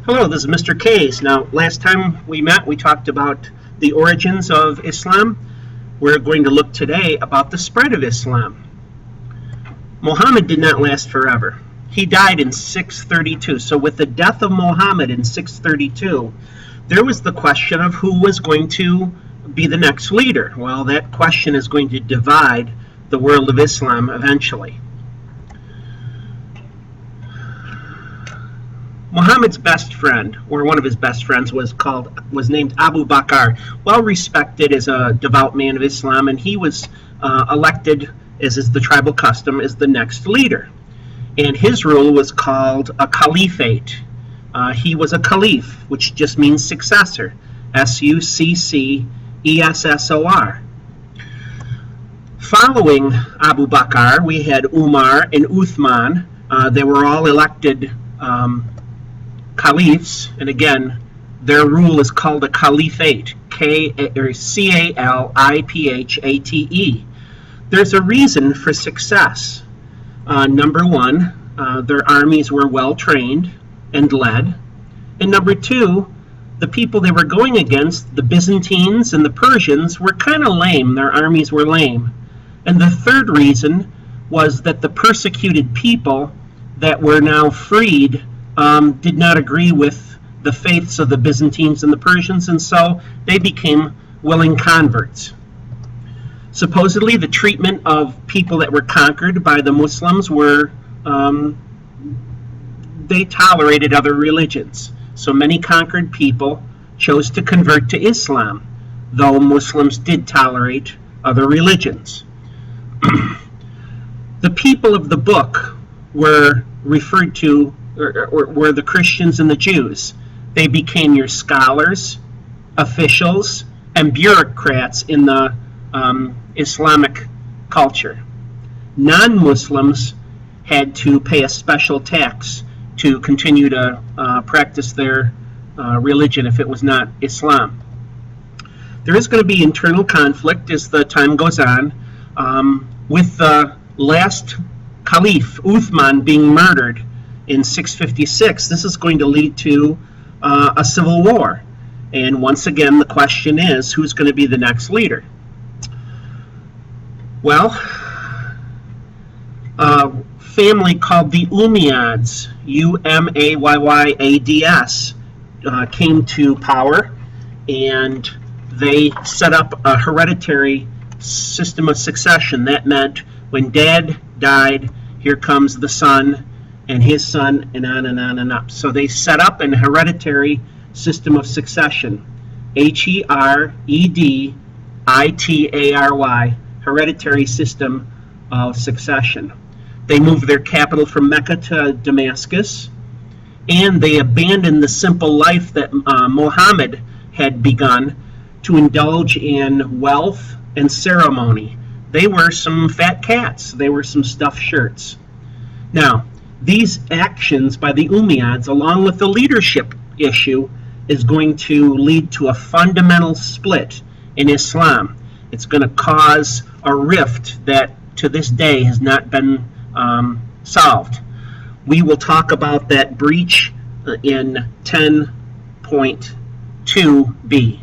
Hello, this is Mr. Case. Now, last time we met, we talked about the origins of Islam. We're going to look today about the spread of Islam. Muhammad did not last forever. He died in 632. So with the death of Muhammad in 632, there was the question of who was going to be the next leader. Well, that question is going to divide the world of Islam eventually. Muhammad's best friend, or one of his best friends, was named Abu Bakr, well respected as a devout man of Islam, and he was elected, as is the tribal custom, as the next leader. And his rule was called a caliphate. He was a caliph, which just means successor, Successor. Following Abu Bakr, we had Umar and Uthman. They were all elected caliphs, and again, their rule is called a caliphate, Calipate. There's a reason for success. Number one, their armies were well trained and led, and number two, the people they were going against, the Byzantines and the Persians, were kind of lame. Their armies were lame. And the third reason was that the persecuted people that were now freed did not agree with the faiths of the Byzantines and the Persians, and so they became willing converts. Supposedly, the treatment of people that were conquered by the Muslims were, they tolerated other religions. So many conquered people chose to convert to Islam, though Muslims did tolerate other religions. The people of the book were referred to were the Christians and the Jews. They became your scholars, officials, and bureaucrats in the Islamic culture. Non-Muslims had to pay a special tax to continue to practice their religion if it was not Islam. There is going to be internal conflict as the time goes on, with the last caliph, Uthman, being murdered in 656. This is going to lead to a civil war. And once again, the question is, who's going to be the next leader? Well, a family called the Umayyads, Umayyads, came to power, and they set up a hereditary system of succession. That meant when dad died, here comes the son, and his son, and on and on and up. So they set up an hereditary system of succession, Hereditary, hereditary system of succession. They moved their capital from Mecca to Damascus, and they abandoned the simple life that Muhammad had begun to indulge in wealth and ceremony. They were some fat cats. They were some stuffed shirts. Now, these actions by the Umayyads, along with the leadership issue, is going to lead to a fundamental split in Islam. It's going to cause a rift that to this day has not been solved. We will talk about that breach in 10.2b.